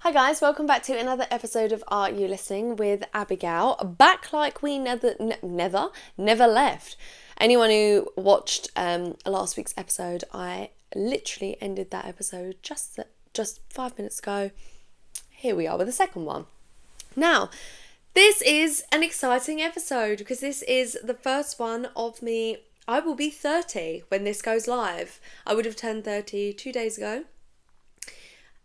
Hi guys, welcome back to another episode of Are You Listening with Abigail. Back like we never left. Anyone who watched last week's episode, I literally ended that episode just 5 minutes ago. Here we are with the second one. Now, this is an exciting episode because this is the first one of me. I will be 30 when this goes live. I would have turned 30 2 days ago.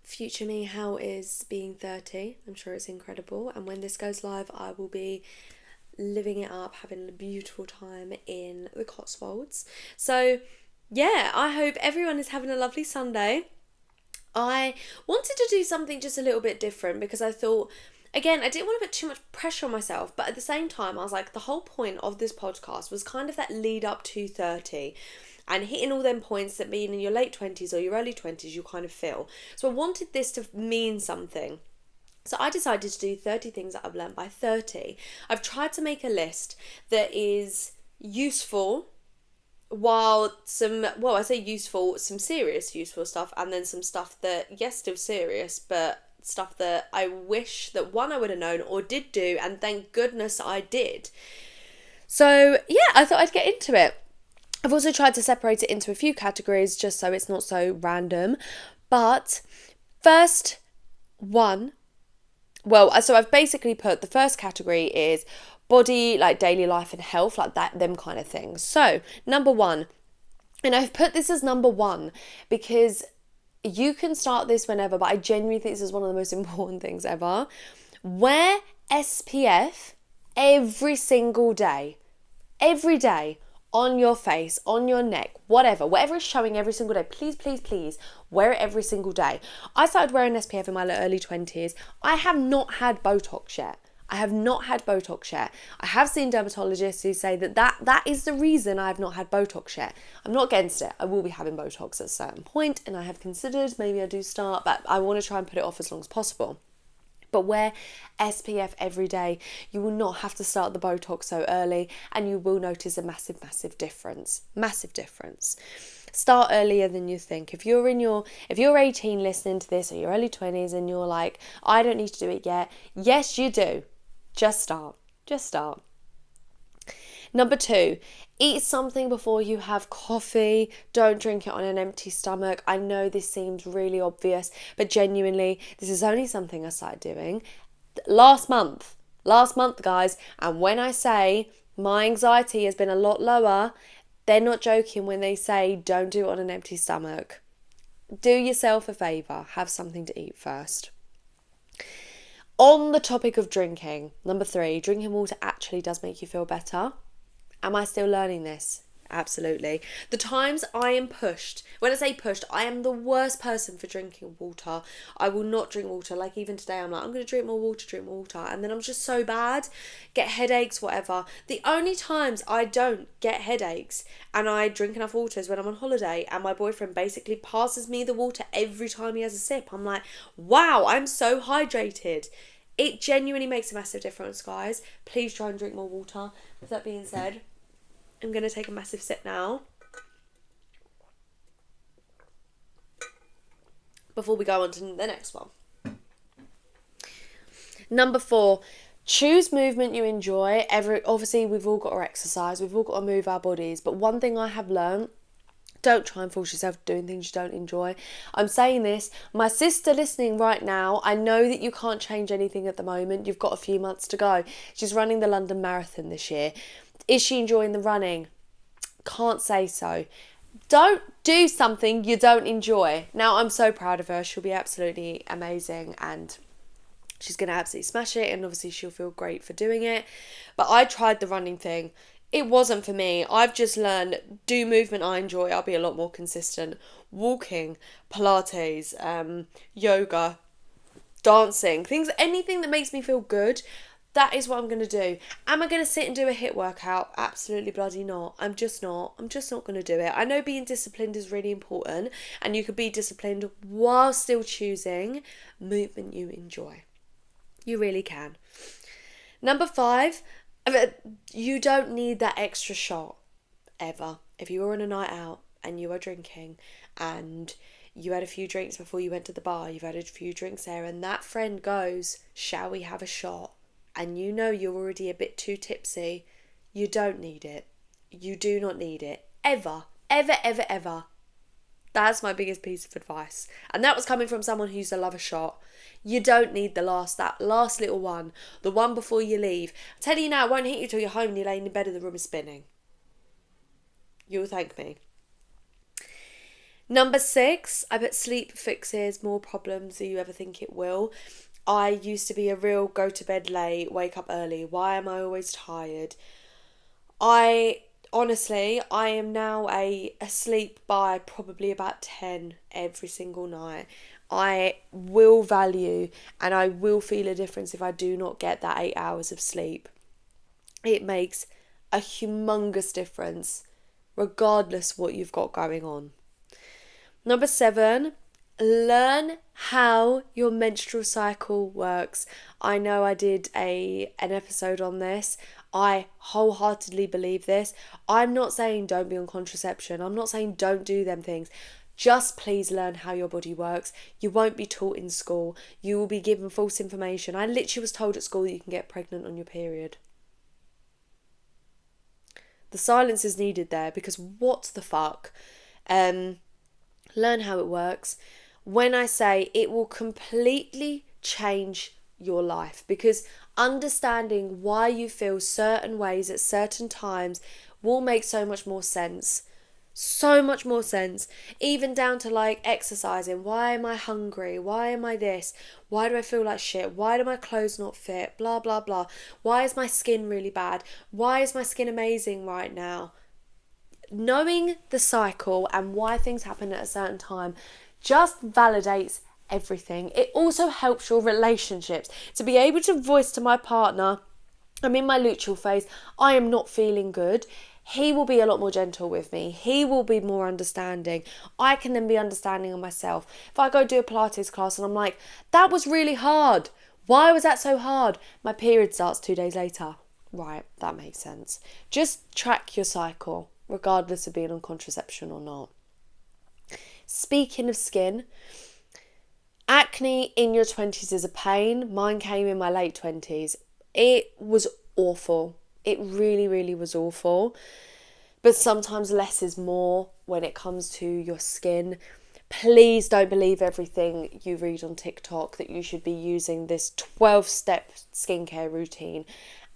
Future me, how is being 30? I'm sure it's incredible. And when this goes live, I will be living it up, having a beautiful time in the Cotswolds. So, yeah, I hope everyone is having a lovely Sunday. I wanted to do something just a little bit different because I thought, again, I didn't want to put too much pressure on myself, but at the same time, I was like, the whole point of this podcast was kind of that lead up to 30. And hitting all them points that being in your late 20s or your early 20s you kind of feel. So I wanted this to mean something. So I decided to do 30 things that I've learned by 30. I've tried to make a list that is useful while some serious useful stuff, and then some stuff that, yes, still serious, but stuff that I wish that one I would have known or did do, and thank goodness I did. So yeah, I thought I'd get into it. I've also tried to separate it into a few categories just so it's not so random. But first one, so I've basically put the first category is body, like daily life and health, like that, them kind of things. So number one, and I've put this as number one because you can start this whenever, but I genuinely think this is one of the most important things ever. Wear SPF every single day. Every day. On your face, on your neck, whatever is showing every single day, please, wear it every single day. I started wearing SPF in my early 20s. I have not had Botox yet. I have seen dermatologists who say that is the reason I have not had Botox yet. I'm not against it. I will be having Botox at a certain point, and I have considered maybe I do start, but I want to try and put it off as long as possible. But wear SPF every day. You will not have to start the Botox so early, and you will notice a massive difference. Massive difference. Start earlier than you think. If you're 18 listening to this, or your early 20s, and you're like, I don't need to do it yet. Yes, you do. Just start. Number two, eat something before you have coffee. Don't drink it on an empty stomach. I know this seems really obvious, but genuinely, this is only something I started doing last month, guys. And when I say my anxiety has been a lot lower, they're not joking when they say don't do it on an empty stomach. Do yourself a favour. Have something to eat first. On the topic of drinking, number three, drinking water actually does make you feel better. Am I still learning this? Absolutely. The times I am pushed, when I say pushed, I am the worst person for drinking water. I will not drink water. Like even today, I'm like, I'm going to drink more water. And then I'm just so bad, get headaches, whatever. The only times I don't get headaches and I drink enough water is when I'm on holiday and my boyfriend basically passes me the water every time he has a sip. I'm like, wow, I'm so hydrated. It genuinely makes a massive difference, guys. Please try and drink more water. With that being said, I'm going to take a massive sip now before we go on to the next one. Number four, choose movement you enjoy. Obviously, we've all got to exercise. We've all got to move our bodies. But one thing I have learned, don't try and force yourself doing things you don't enjoy. I'm saying this, my sister listening right now, I know that you can't change anything at the moment. You've got a few months to go. She's running the London Marathon this year. Is she enjoying the running? Can't say so. Don't do something you don't enjoy. Now, I'm so proud of her. She'll be absolutely amazing and she's going to absolutely smash it, and obviously she'll feel great for doing it. But I tried the running thing. It wasn't for me. I've just learned, do movement I enjoy. I'll be a lot more consistent. Walking, Pilates, yoga, dancing, anything that makes me feel good. That is what I'm going to do. Am I going to sit and do a HIIT workout? Absolutely bloody not. I'm just not going to do it. I know being disciplined is really important, and you could be disciplined while still choosing movement you enjoy. You really can. Number five, you don't need that extra shot ever. If you are on a night out and you are drinking and you had a few drinks before you went to the bar, you've had a few drinks there, and that friend goes, shall we have a shot? And you know you're already a bit too tipsy. You don't need it. You do not need it. Ever, ever, ever, ever. That's my biggest piece of advice. And that was coming from someone who used to love a shot. You don't need that last little one. The one before you leave. I'm telling you now, it won't hit you till you're home and you're laying in bed and the room is spinning. You'll thank me. Number 6, I put sleep fixes more problems than you ever think it will. I used to be a real go to bed late, wake up early. Why am I always tired? Honestly, I am now asleep by probably about 10 every single night. I will value and I will feel a difference if I do not get that 8 hours of sleep. It makes a humongous difference, regardless what you've got going on. Number 7, learn how your menstrual cycle works. I know I did an episode on this. I wholeheartedly believe this. I'm not saying don't be on contraception. I'm not saying don't do them things. Just please learn how your body works. You won't be taught in school. You will be given false information. I literally was told at school that you can get pregnant on your period. The silence is needed there because what the fuck? Learn how it works. When I say it will completely change your life, because understanding why you feel certain ways at certain times will make so much more sense. So much more sense. Even down to like exercising. Why am I hungry? Why am I this? Why do I feel like shit? Why do my clothes not fit? Blah, blah, blah. Why is my skin really bad? Why is my skin amazing right now? Knowing the cycle and why things happen at a certain time just validates everything. It also helps your relationships. To be able to voice to my partner, I'm in my luteal phase, I am not feeling good. He will be a lot more gentle with me. He will be more understanding. I can then be understanding of myself. If I go do a Pilates class and I'm like, that was really hard. Why was that so hard? My period starts 2 days later. Right, that makes sense. Just track your cycle, regardless of being on contraception or not. Speaking of skin, acne in your 20s is a pain. Mine came in my late 20s. It was awful. It really, really was awful. But sometimes less is more when it comes to your skin. Please don't believe everything you read on TikTok that you should be using this 12-step skincare routine.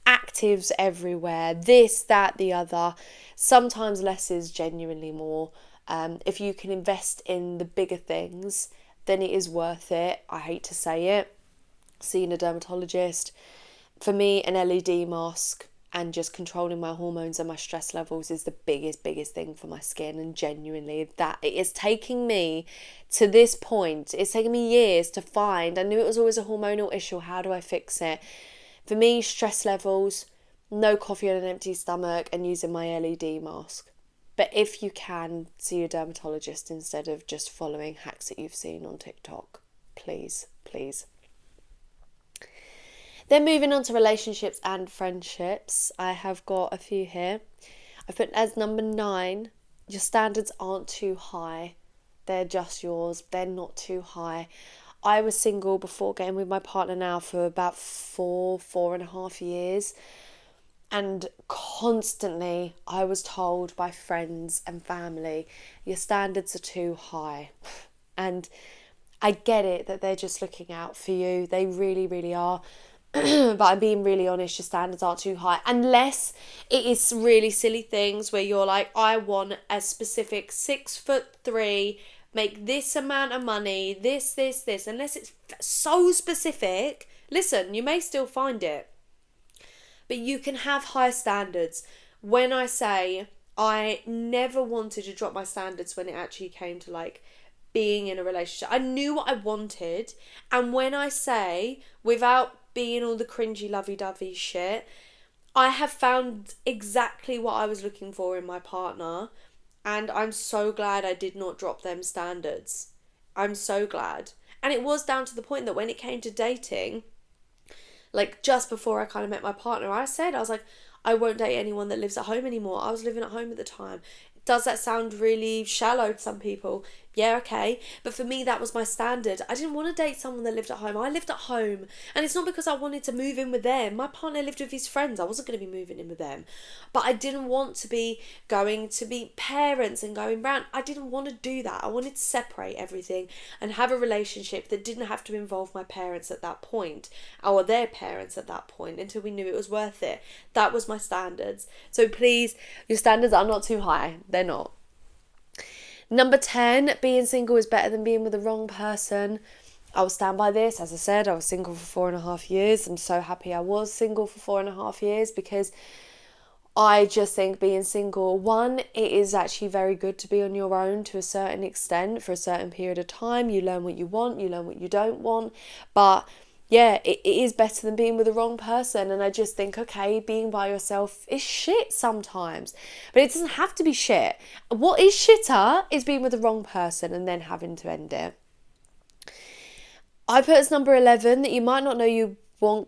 Actives everywhere, this, that, the other. Sometimes less is genuinely more. If you can invest in the bigger things, then it is worth it. I hate to say it. Seeing a dermatologist. For me, an LED mask and just controlling my hormones and my stress levels is the biggest thing for my skin. And genuinely, that it is taking me to this point. It's taken me years to find. I knew it was always a hormonal issue. How do I fix it? For me, stress levels, no coffee on an empty stomach, and using my LED mask. But if you can, see a dermatologist instead of just following hacks that you've seen on TikTok. Please, please. Then moving on to relationships and friendships. I have got a few here. I've put as number 9, your standards aren't too high. They're just yours. They're not too high. I was single before getting with my partner now for about 4.5 years. And constantly I was told by friends and family, your standards are too high. And I get it that they're just looking out for you. They really, really are. But I'm being really honest, your standards aren't too high. Unless it is really silly things where you're like, I want a specific 6'3", make this amount of money, this. Unless it's so specific, listen, you may still find it. But you can have high standards. When I say I never wanted to drop my standards when it actually came to like being in a relationship. I knew what I wanted. And when I say, without being all the cringy lovey-dovey shit, I have found exactly what I was looking for in my partner. And I'm so glad I did not drop them standards. I'm so glad. And it was down to the point that when it came to dating, like just before I kind of met my partner, I was like, I won't date anyone that lives at home anymore. I was living at home at the time. Does that sound really shallow to some people? Yeah, okay. But for me, that was my standard. I didn't want to date someone that lived at home. I lived at home. And it's not because I wanted to move in with them. My partner lived with his friends. I wasn't going to be moving in with them. But I didn't want to be going to be parents and going round. I didn't want to do that. I wanted to separate everything and have a relationship that didn't have to involve my parents at that point, or their parents at that point, until we knew it was worth it. That was my standards. So please, your standards are not too high. They're not. Number 10, being single is better than being with the wrong person. I will stand by this. As I said, I was single for 4.5 years. I'm so happy I was single for 4.5 years, because I just think being single, one, it is actually very good to be on your own to a certain extent for a certain period of time. You learn what you want, you learn what you don't want. But yeah, it is better than being with the wrong person. And I just think, okay, being by yourself is shit sometimes, but it doesn't have to be shit. What is shitter is being with the wrong person and then having to end it. I put as number 11 that you might not know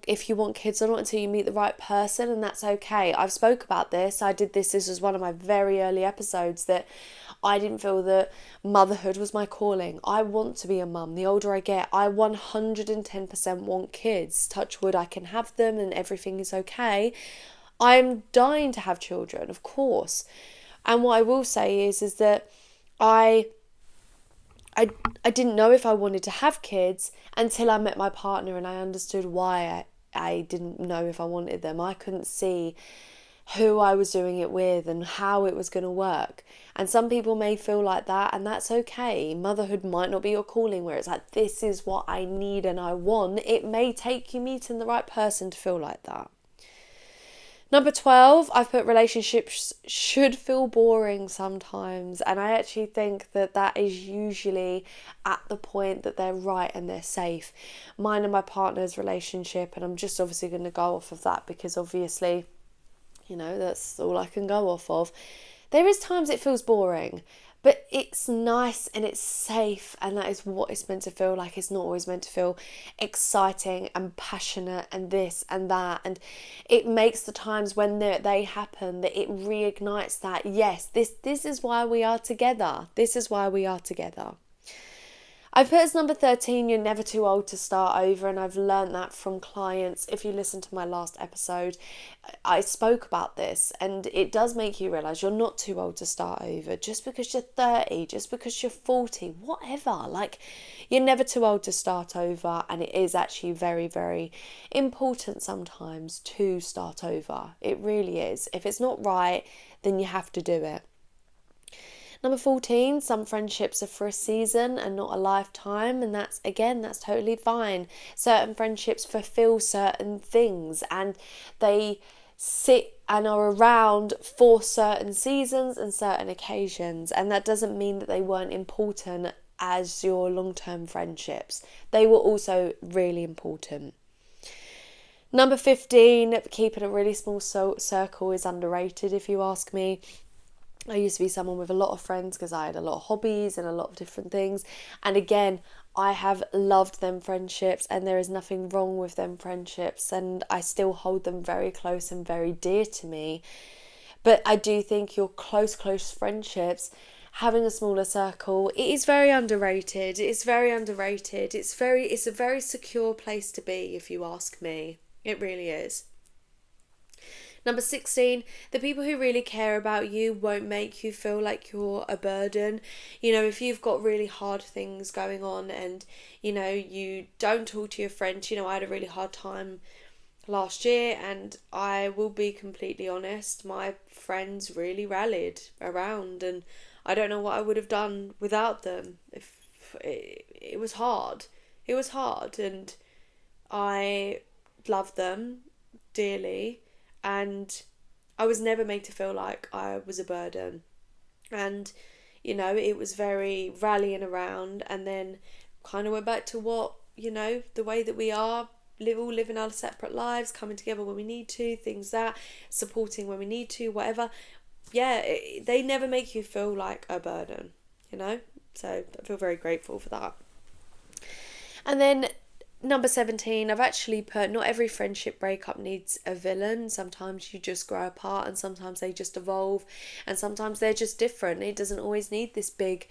if you want kids or not until you meet the right person, and that's okay. I've spoke about this. This was one of my very early episodes, that I didn't feel that motherhood was my calling. I want to be a mum. The older I get, I 110% want kids. Touch wood, I can have them and everything is okay. I'm dying to have children, of course. And what I will say is that I didn't know if I wanted to have kids until I met my partner, and I understood why I didn't know if I wanted them. I couldn't see who I was doing it with and how it was going to work. And some people may feel like that, and that's okay. Motherhood might not be your calling, where it's like, this is what I need and I want. It may take you meeting the right person to feel like that. Number 12, I've put relationships should feel boring sometimes. And I actually think that is usually at the point that they're right and they're safe. Mine and my partner's relationship, and I'm just obviously going to go off of that because obviously, that's all I can go off of. There is times it feels boring, but it's nice and it's safe, and that is what it's meant to feel like. It's not always meant to feel exciting and passionate and this and that, and it makes the times when they happen that it reignites that, yes, this is why we are together. This is why we are together. I put as number 13, you're never too old to start over, and I've learned that from clients. If you listen to my last episode, I spoke about this, and it does make you realise you're not too old to start over. Just because you're 30, just because you're 40, whatever, you're never too old to start over, and it is actually very, very important sometimes to start over. It really is. If it's not right, then you have to do it. Number 14, some friendships are for a season and not a lifetime, and that's totally fine. Certain friendships fulfill certain things, and they sit and are around for certain seasons and certain occasions, and that doesn't mean that they weren't important as your long-term friendships. They were also really important. Number 15, keeping a really small circle is underrated, if you ask me. I used to be someone with a lot of friends because I had a lot of hobbies and a lot of different things. And again, I have loved them friendships, and there is nothing wrong with them friendships, and I still hold them very close and very dear to me. But I do think your close friendships, having a smaller circle, it is very underrated. It's very underrated. It's a very secure place to be, if you ask me. It really is. Number 16, the people who really care about you won't make you feel like you're a burden. If you've got really hard things going on and, you don't talk to your friends, I had a really hard time last year, and I will be completely honest, my friends really rallied around, and I don't know what I would have done without them. It was hard. It was hard, and I love them dearly. And I was never made to feel like I was a burden. And, it was very rallying around, and then kind of went back to what, the way that we are, all living our separate lives, coming together when we need to, things that, supporting when we need to, whatever. Yeah, they never make you feel like a burden, So I feel very grateful for that. And then number 17, I've actually put, not every friendship breakup needs a villain. Sometimes you just grow apart, and sometimes they just evolve, and sometimes they're just different. It doesn't always need this big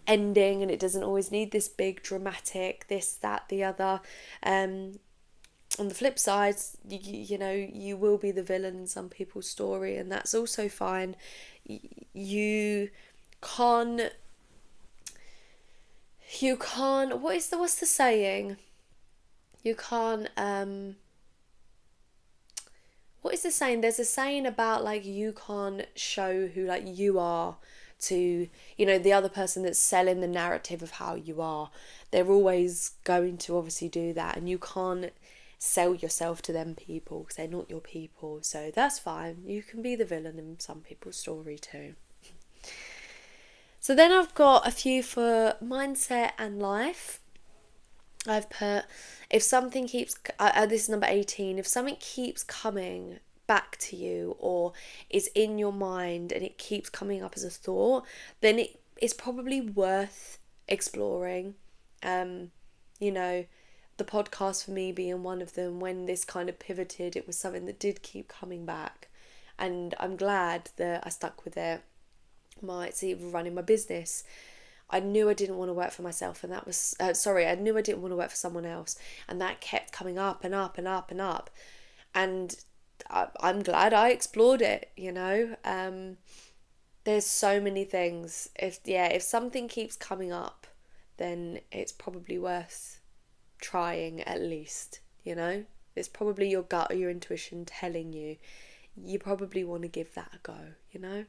ending, and it doesn't always need this big dramatic this, that, the other. On the flip side, you know, you will be the villain in some people's story, and that's also fine. You can't, what's the saying? You can't, what is the saying? There's a saying about, like, you can't show who, like, you are to, you know, the other person that's selling the narrative of how you are. They're always going to obviously do that, and you can't sell yourself to them people because they're not your people. So that's fine. You can be the villain in some people's story too. So then I've got a few for mindset and life. I've put, if something keeps, this is number 18, if something keeps coming back to you or is in your mind and it keeps coming up as a thought, then it is probably worth exploring. You know, the podcast for me being one of them, when this kind of pivoted, it was something that did keep coming back, and I'm glad that I stuck with it. It's even running my business. I knew I didn't want to work for myself, and that was I knew I didn't want to work for someone else, and that kept coming up and up and up and up, and I'm glad I explored it. You know, there's so many things. If something keeps coming up, then it's probably worth trying at least. You know, it's probably your gut or your intuition telling you probably want to give that a go. You know.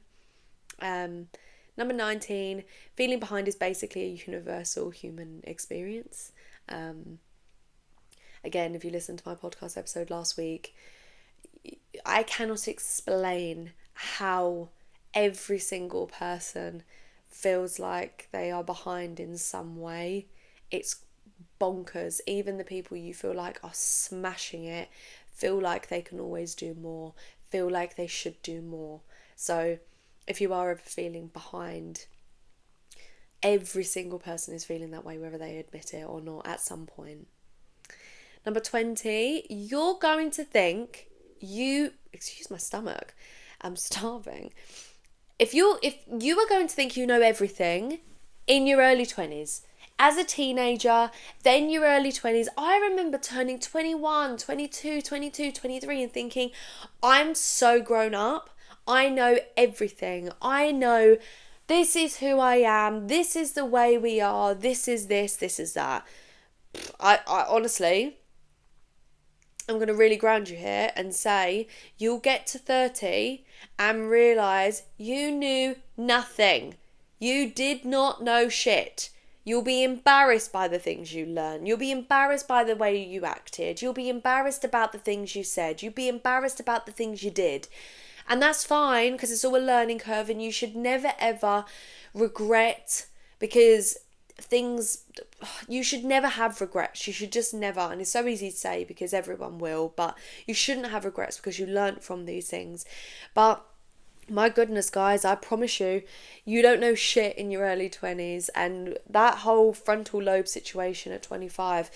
Number 19, feeling behind is basically a universal human experience. Again, if you listened to my podcast episode last week, I cannot explain how every single person feels like they are behind in some way. It's bonkers. Even the people you feel like are smashing it feel like they can always do more, feel like they should do more. So if you are ever feeling behind, every single person is feeling that way, whether they admit it or not, at some point. Number 20, you're going to think excuse my stomach, I'm starving. If you are going to think you know everything in your early 20s, as a teenager, then your early 20s, I remember turning 21, 22, 23 and thinking, I'm so grown up. I know everything. I know this is who I am. This is the way we are. This is this. This is that. I honestly, I'm going to really ground you here and say you'll get to 30 and realise you knew nothing. You did not know shit. You'll be embarrassed by the things you learn. You'll be embarrassed by the way you acted. You'll be embarrassed about the things you said. You'll be embarrassed about the things you did. And that's fine, because it's all a learning curve, and you should never ever regret, because you should never have regrets. You should just never, and it's so easy to say because everyone will, but you shouldn't have regrets because you learnt from these things. But my goodness, guys, I promise you, you don't know shit in your early 20s, and that whole frontal lobe situation at 25,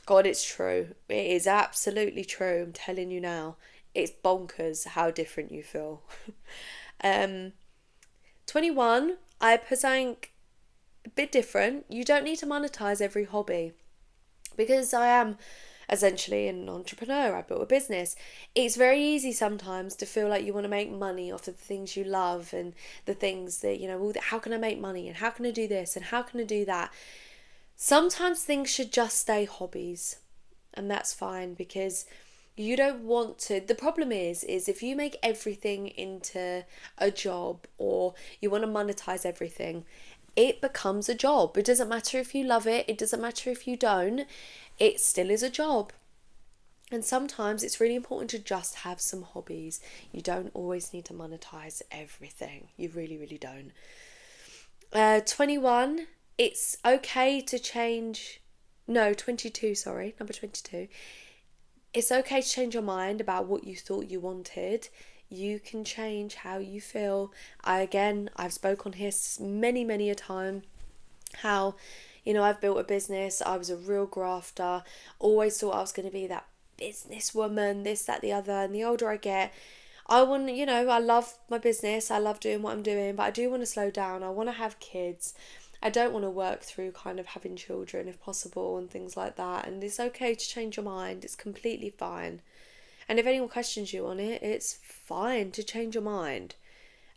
God, it's true. It is absolutely true. I'm telling you now. It's bonkers how different you feel. 21, I put something a bit different. You don't need to monetize every hobby. Because I am essentially an entrepreneur, I built a business. It's very easy sometimes to feel like you want to make money off of the things you love and the things that, you know, well, how can I make money and how can I do this and how can I do that? Sometimes things should just stay hobbies, and that's fine, because you don't want to. The problem is if you make everything into a job, or you want to monetize everything, it becomes a job. It doesn't matter if you love it. It doesn't matter if you don't. It still is a job. And sometimes it's really important to just have some hobbies. You don't always need to monetize everything. You really, really don't. 21, it's okay to change. No, 22, sorry, number 22. It's okay to change your mind about what you thought you wanted. You can change how you feel. I've spoken on here many a time how, you know, I've built a business. I was a real grafter. Always thought I was going to be that businesswoman, this, that, the other. And the older I get, I love my business. I love doing what I'm doing, but I do want to slow down. I want to have kids. I don't want to work through kind of having children if possible and things like that. And it's okay to change your mind. It's completely fine. And if anyone questions you on it, it's fine to change your mind.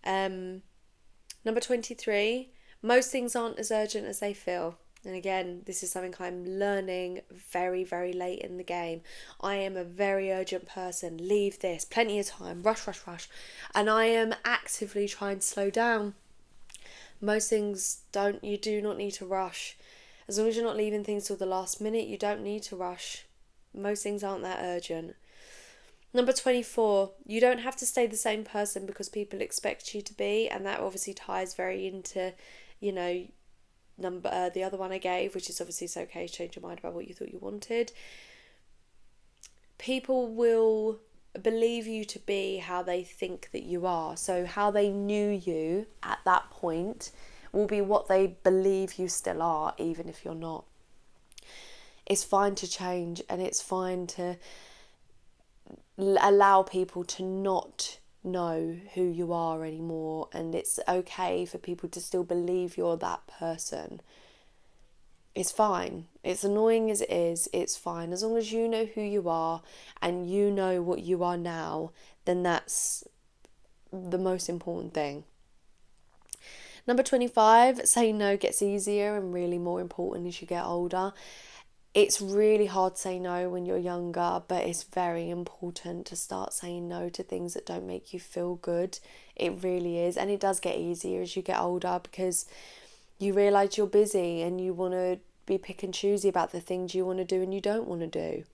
Number 23, most things aren't as urgent as they feel. And again, this is something I'm learning very, very late in the game. I am a very urgent person. Leave this, plenty of time, rush, rush, rush. And I am actively trying to slow down. Most things you do not need to rush. As long as you're not leaving things till the last minute, you don't need to rush. Most things aren't that urgent. Number 24, you don't have to stay the same person because people expect you to be, and that obviously ties very into, the other one I gave, which is obviously it's okay to change your mind about what you thought you wanted. People will believe you to be how they think that you are. So how they knew you at that point will be what they believe you still are, even if you're not. It's fine to change, and it's fine to allow people to not know who you are anymore, and it's okay for people to still believe you're that person. It's fine. It's annoying as it is, it's fine. As long as you know who you are and you know what you are now, then that's the most important thing. Number 25, saying no gets easier and really more important as you get older. It's really hard to say no when you're younger, but it's very important to start saying no to things that don't make you feel good. It really is. And it does get easier as you get older because you realise you're busy and you want to be pick and choosy about the things you want to do and you don't want to do.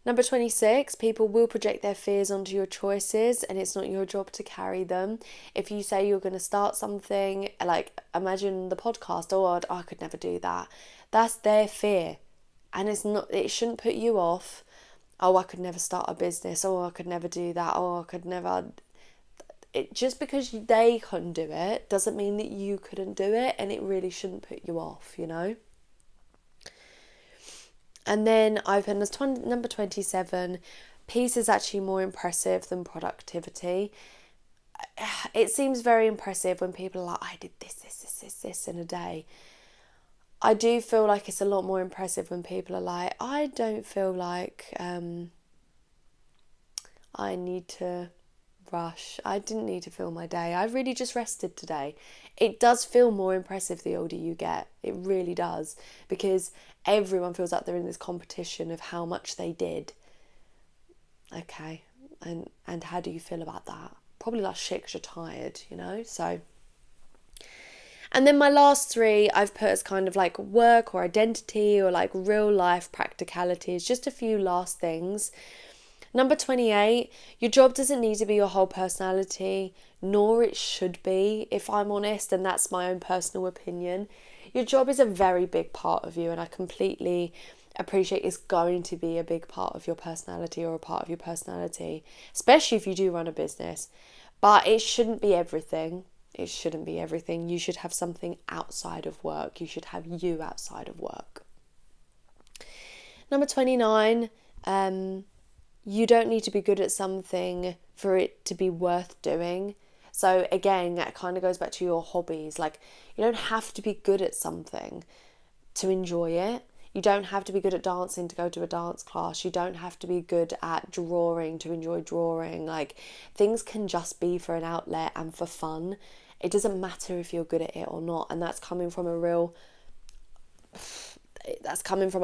Number 26, people will project their fears onto your choices and it's not your job to carry them. If you say you're going to start something, like imagine the podcast, I could never do that. That's their fear, and it shouldn't put you off. I could never start a business. I could never do that. I could never. Just because they couldn't do it doesn't mean that you couldn't do it, and it really shouldn't put you off, And then I've put as number 27, peace is actually more impressive than productivity. It seems very impressive when people are like, I did this in a day. I do feel like it's a lot more impressive when people are like, I don't feel like I need to rush. I didn't need to fill my day. I really just rested today. It does feel more impressive the older you get. It really does. Because everyone feels like they're in this competition of how much they did. Okay. And how do you feel about that? Probably like shit because you're tired, So... And then my last 3 I've put as kind of like work or identity or like real life practicalities, just a few last things. Number 28, your job doesn't need to be your whole personality, nor it should be, if I'm honest, and that's my own personal opinion. Your job is a very big part of you, and I completely appreciate it's going to be a big part of your personality or a part of your personality, especially if you do run a business. But it shouldn't be everything. It shouldn't be everything. You should have something outside of work. You should have you outside of work. Number 29, you don't need to be good at something for it to be worth doing. So again, that kind of goes back to your hobbies. Like, you don't have to be good at something to enjoy it. You don't have to be good at dancing to go to a dance class. You don't have to be good at drawing to enjoy drawing. Like, things can just be for an outlet and for fun. It doesn't matter if you're good at it or not. And that's coming from a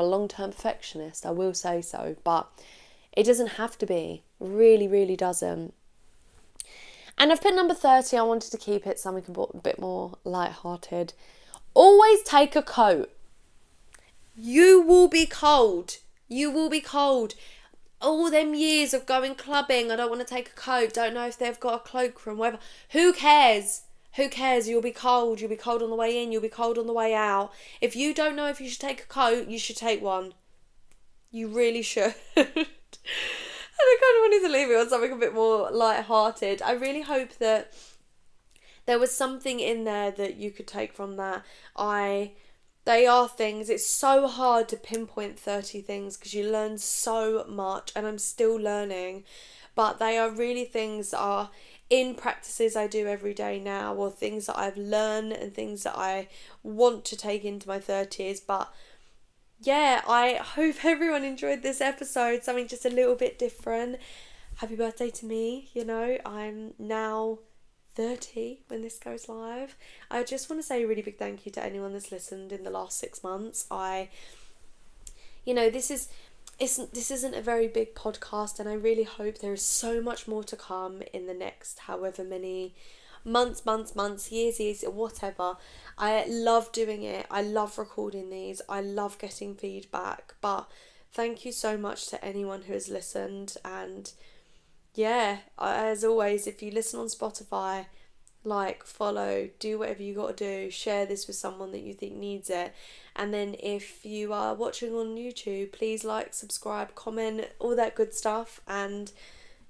long-term perfectionist, I will say so. But it doesn't have to be. Really, really doesn't. And I've put number 30. I wanted to keep it something a bit more light-hearted. Always take a coat. You will be cold. You will be cold. All them years of going clubbing, I don't want to take a coat, don't know if they've got a cloakroom, whatever. Who cares? Who cares? You'll be cold. You'll be cold on the way in. You'll be cold on the way out. If you don't know if you should take a coat, you should take one. You really should. And I kind of wanted to leave it on something a bit more light-hearted. I really hope that there was something in there that you could take from that. They are things. It's so hard to pinpoint 30 things because you learn so much, and I'm still learning. But they are really things that are in practices I do every day now, or things that I've learned and things that I want to take into my 30s. But yeah, I hope everyone enjoyed this episode, something just a little bit different. Happy birthday to me, I'm now 30 when this goes live. I just want to say a really big thank you to anyone that's listened in the last 6 months. This isn't a very big podcast, and I really hope there is so much more to come in the next however many months, years, whatever. I love doing it. I love recording these. I love getting feedback. But thank you so much to anyone who has listened. And yeah, as always, if you listen on Spotify, like, follow, do whatever you got to do, share this with someone that you think needs it. And then if you are watching on YouTube, please like, subscribe, comment, all that good stuff. And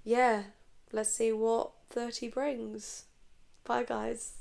yeah, let's see what 30 brings. Bye guys.